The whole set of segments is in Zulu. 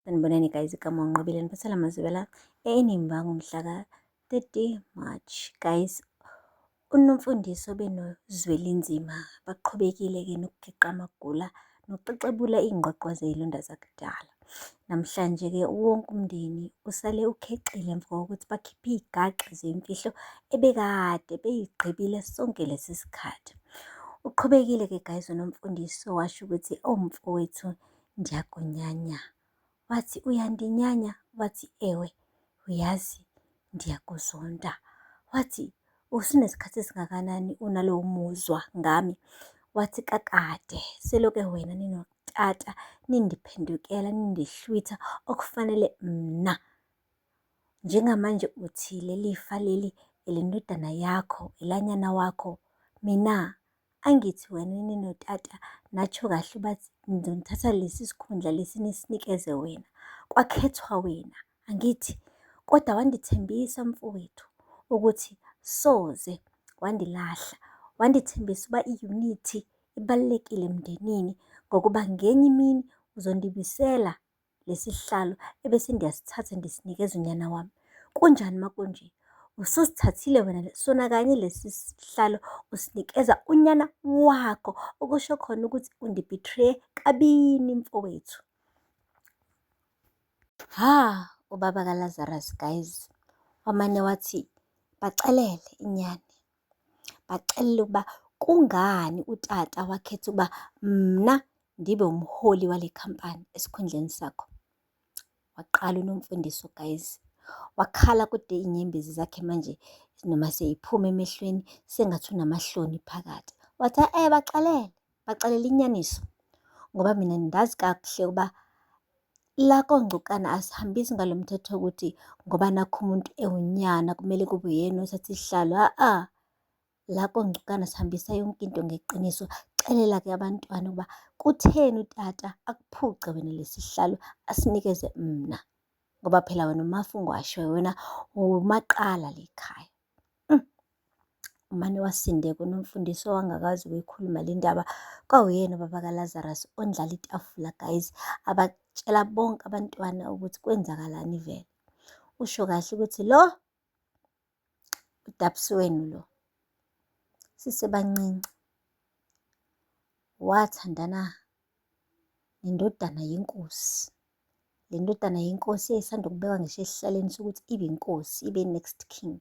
Sanibonani guys, igama unqobile niphathela amazwi la eNimba ngomhla ka-30 March. Guys, uNomfundiso benozwi elinzima, baqhubekile-ke nokugeqa amagula nokuxexebula iy'ngqoqwa zey'londa zakudala. Namhlanje-ke wonke umndeni usale ukhexile emva kokuthi bakhiphe iy'gaxa zey'mfihlo ebekade bey'gqibile sonke lesi sikhathi. Uqhubekile-ke guys uNomfundiso washo ukuthi mfowethu ndiyakunyanya. Wathi uyandinyanya? Wathi ewe, uyazi ndiyakuzonda. Wathi usunesikhathi esingakanani unalowo muzwa ngami? Wathi kakade, seloke wena ninotata nindiphendukela nindihlwitha okufanele mna. Njengamanje uthi leli fa leli elendodana yakho elanyana wakho, mina angithi wena ninotata natsho kahle bathi ngizonithatha lesi sikhundla lesi nisinikeze wena, kwakhethwa wena, angithi? Kodwa wandithembisa mfowethu ukuthi soze wandilahla, wandithembisa uba i-unity ibalulekile emndenini ngokuba ngenye imini uzondibuyisela lesi sihlalo ebese ngiyasithatha ndisinikeza unyana wami. Kunjani makunje? Ususithathile wena sona kanye lesi sihlalo usinikeza unyana wakho, okusho khona ukuthi undibhithriye kabini mfowethu. Ubaba kaLazarus guys wamane wathi bacelele inyani, bacelele ukuba kungani utata wakhetha ukuba mna ndibe umholi wale khampani esikhundleni sakho. Waqala uNomfundiso guys, wakhala kude inyembezi zakhe manje noma seyiphuma emehlweni sengathi unamahloni phakathi. Wathi bacelele inyaniso ngoba mina ndazi kakuhle ukuba la koNgcukana asihambisi ngalo mthetho wokuthi ngoba nakho umuntu ewunyana kumele kube uyena othatha isihlalo. La koNgcukana sihambisa yonke into ngeqiniso. Celela-ke abantwana ukuba kutheni utata akuphuce wena lesi sihlalo asinikeze mna, ngoba phela wena umafungwashe, wena umaqala lekhaya. Umane wasindeka uNomfundiso wangakazi ukuyikhuluma le ndaba. Kwawuyena ubaba kaLazarus ondlala itafula guys, abatshela bonke abantwana ukuthi kwenzakalani vele. Usho kahle ukuthi lo uDabsi wenu lo sisebancinci wathandana nendodana yenkosi. Le ndodana yenkosi eyayisanda ukubekwa ngisho esihlalweni sokuthi ibe inkosi, ibe next king.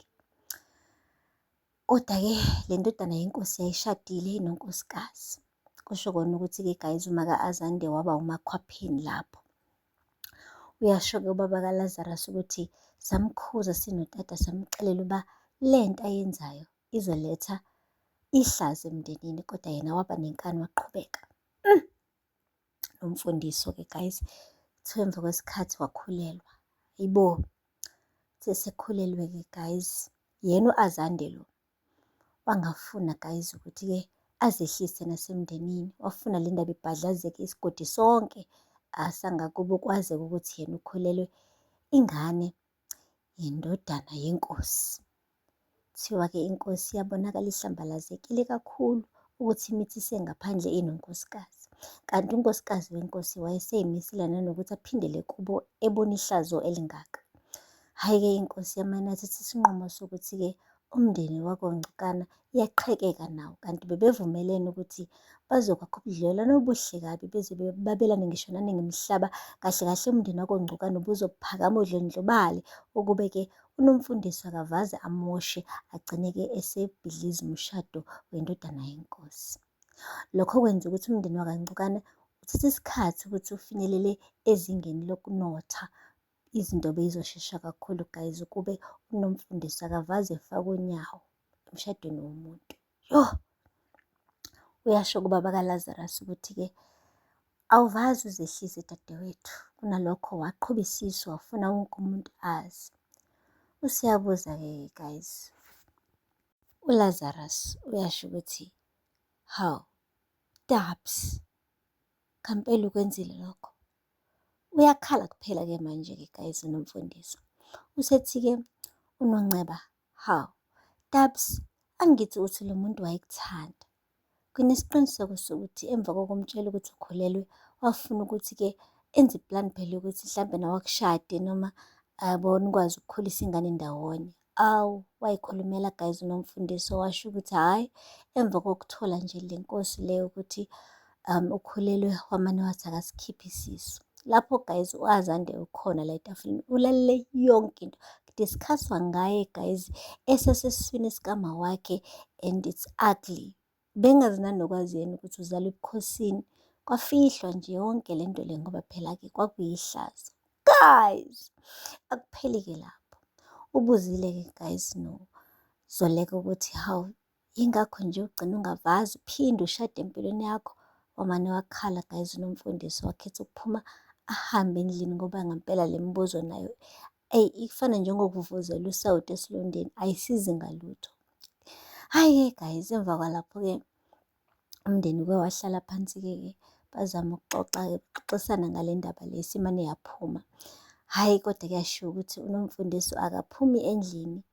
Kodwa-ke le ndodana yenkosi yayishadile nonkosikazi. Kusho kona ukuthi-ke guys umaka Azande waba umakhwapheni lapho. Uyasho-ke ubaba kaLazarus ukuthi samkhuza sinotata samxelela uba lento ayenzayo izoletha ihlazo emndenini, kodwa yena waba nenkani waqhubeka. Nomfundiso-ke guys emva kwesikhathi wakhulelwa. Yibo sesekhulelwe-ke guys, yena uAzande lo wangafuna guys ukuthi-ke azehlise nasemndenini. Wafuna le ndaba ibhadlazeke isigodi sonke sangakubo kwazeke ukuthi yena ukhulelwe ingane yendodana yenkosi. Kuthiwa-ke inkosi yabonakala ihlambalazekile kakhulu ukuthi imithi isengaphandle inonkosikazi. Kanti unkosikazi wenkosi wayeseyimisile nanokuthi aphindele kubo ebona ihlazo elingaka. Hhayi-ke inkosi yamane yathatha isinqumo sokuthi-ke umndeni wakoNgcukana iyaqhekeka nawo, kanti bebevumelene ukuthi bazokwakha ubudlelwano obuhle kabi beze babelane ngisho naningemihlaba. Kahle kahle umndeni wakoNgcukana ubuzophakama udlondlobale, ukube-ke uNomfundiso akavaze amoshe agcine-ke esebhidliza umshado wendodana yenkosi. Lokho kwenza ukuthi umndeni wakaNgcukana uthathe isikhathi ukuthi ufinyelele ezingeni lokunotha. Izinto beyizoshesha kakhulu guys ukube uNomfundiso akavaze efake unyawo emshadweni womuntu. Uyasho kubaba kaLazarus ukuthi-ke awuvazi uzehlise dadewethu, kunalokho waqhuba isisu wafuna wonke umuntu azi. Usiyabuza-ke guys, uLazarus uyasho ukuthi Dabs, khampela ukwenzile lokho. Uyakhala kuphela-ke manje-ke guys uNomfundiso. Usethi-ke uNonceba, Dabs, angithi uthi lo muntu wayekuthanda. Kunesiqiniseko sokuthi emva kokumtshela ukuthi ukhulelwe wafuna ukuthi-ke enze iplani phela ukuthi mhlampe nawe akushade noma bona ukwazi ukukhulisa ingane ndawonye. Awu, wayikhulumela guys uNomfundiso washo ukuthi hhayi, emva kokuthola nje le nkosi leyo ukuthi ukhulelwe wamane wathi akasikhiphe isisu. Lapho guys uAzande ukhona la etafuleni ulalele yonke into. Kudiskhaswa ngaye guys esesesiswini sikama wakhe and it's ugly. Bengazi nanokwazi yena ukuthi uzalwa ebukhosini. Kwafihlwa nje yonke le nto le ngoba phela-ke kwakuyihlazo. Guys, akupheli-ke lapho. Ubuzile-ke guys noZoleka ukuthi hawu, yingakho nje ugcina ungavazi uphinde ushade empilweni yakho. Wamane wakhala guys uNomfundiso wakhetha ukuphuma ahambe endlini ngoba ngempela le mibuzo nayo ifana njengokuvuvuzela usawoti esilondeni, ayisizi ngalutho. Hhayi-ke guys, emva kwalapho-ke umndeni wahlala phansi-ke bazama ukuxoxa-ke, baxoxisana ngale ndaba le isimane yaphuma. Hhayi, kodwa kuyashiwo ukuthi uNomfundiso akaphumi endlini,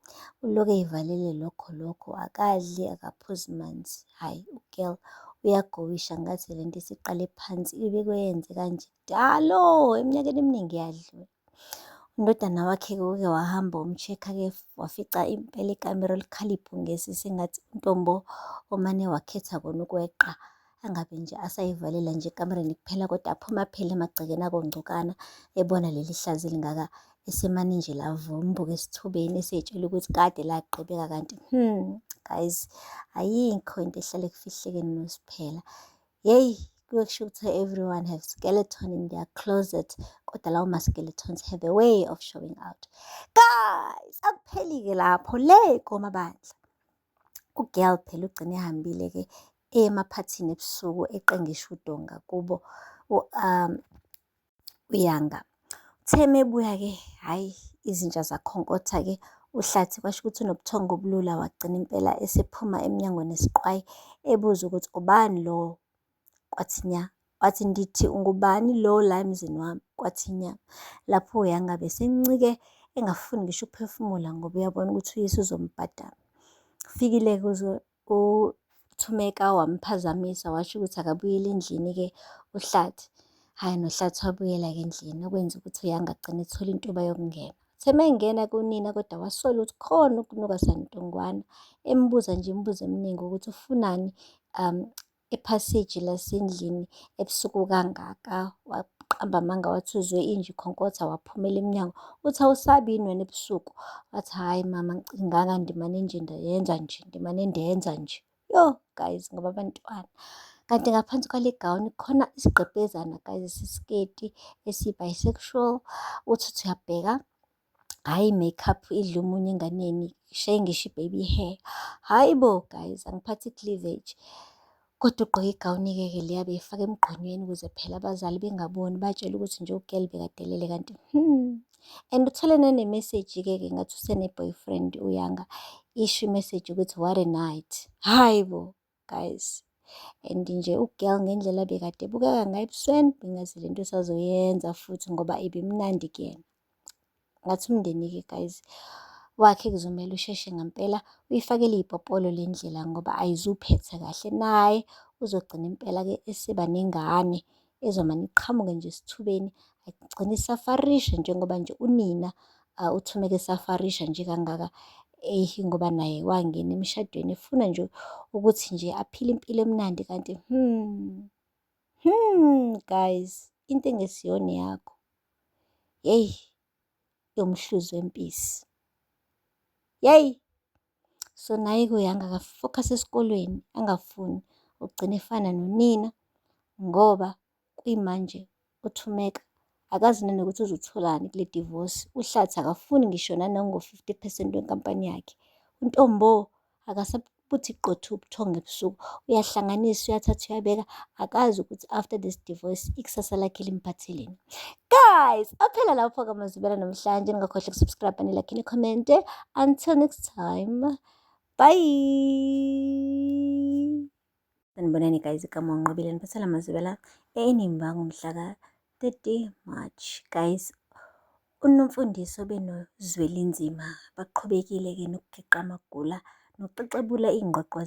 uloku ey'valele lokho akadli, akaphuzi manzi. Hhayi, ugirl uyagowisha ngathi le nto isiqale phansi ibikwenze kanje kudalo eminyakeni eminingi yadlula. Undodana wakhe-ke uke wahamba wamcheck-a-ke wafica impela ikamero likhala ibhungesi sengathi uNtombo omane wakhetha kona ukweqa angabe nje asayivalela nje ekamereni kuphela kodwa aphuma phela emagcekeni akongcukana ebona leli hlazo elingaka esemane nje lavumbuka esithubeni eseyitshela ukuthi kade laqhubeka kanti guys, ayikho into ehlale kufihlekeni noSiphela. Yeyi, kuke kusho ukuthi everyone have skeleton in their closet, kodwa lawo ma-skeletons have a way of showing out. Guys, akupheli-ke lapho le komabandla. Ugirl phela ugcine ehambile-ke emaphathini ebusuku eqengisha udonga kubo uYanga. Uthe ebuya-ke hhayi izinja zakhonkotha-ke uHlathi kwasho ukuthi unobuthongo obulula wagcina impela esephuma emnyango nesiqwayi ebuza ukuthi ubani lo? Kwathi nya, wathi ndithi ungubani lo la emzini wami? Kwathi nya. Lapho uYanga besencike engafuni ngisho ukuphefumula ngoba uyabona ukuthi uyise uzombhadama. Kufikile uThumeka wamphazamisa washo ukuthi akabuyele endlini-ke uHlathi. Hhayi, noHlathi wabuyela-ke endlini okwenza ukuthi uYanga agcine ethola intuba yokungena. Uthe mengena kunina kodwa wasola ukuthi khona ukunuka santongwana, embuza nje imibuzo eminingi ukuthi ufunani ephaseji lasendlini ebusuku kangaka. Waqamba amanga wathi uzwe inja ikhonkotha waphumela emnyango. Uthi awusabi yini wena ebusuku? Wathi hhayi mama, ngicinganga ndimane ndenza nje. Yo guys, ngoba abantwana. Kanti ngaphansi kwale gawuni khona isigqebhezana guys esisketi esi-bisexual. Uthi uyabheka, hhayi i-makeup idla umunyu enganeni, ishaye ngisho i-baby hair. Hhayi bo guys, angiphathi cleavage. Kodwa ugqoke igawuni-ke leya beyifaka emgqonyweni ukuze phela abazali bengaboni, batshela ukuthi nje ugirl bekadelele kanti and uthole nane-message-ke ngathi usene-boyfriend uYanga. Isho i-message ukuthi what a night. Hhayi bo guys, and nje ugirl ngendlela bekade ebukeka ngayo ebusweni bengazi le nto usazoyenza futhi ngoba ibimnandi kuyena. Ngathi umndeni-ke guys wakhe kuzomele usheshe ngampela uyifakele iy'popolo le ndlela ngoba ayizuphethe kahle, naye uzogcina impela-ke esiba nengane ezomane iqhamuke nje esithubeni agcine isafarisha njengoba nje unina uThumeka esafarisha nje kangaka ngoba naye wangena emshadweni efuna nje ukuthi nje aphile impilo emnandi kanti guys, into engesiyona yakho yeyi yomhluzi wempisi. Yeyi, so naye-ke uYanga akafocus esikolweni angafuni ugcina efana nonina ngoba kuyimanje uThumeka akazi nanokuthi uzotholani kule divorce. uHlathi akafuni ngisho nanango-50% wenkampani yakhe. uNtombo akasabuthi qotho ubuthongo ebusuku, uyahlanganisa uyathatha uyabeka, akazi ukuthi after this divorce ikusasa lakhe limphatheleni. Guys, aphela lapho-ke amazwibela namhlanje. Ningakhohlwa ukusubscribe nilike nikhomente. Until next time, bye. Sanibonani guys, igama uNqobile niphathela amazwibela eNimba ngomhla ka-30 March. Guys, uNomfundiso benozwelinzima baqhubekile-ke nokugeqa amagula nokuxexebula iy'ngxoxo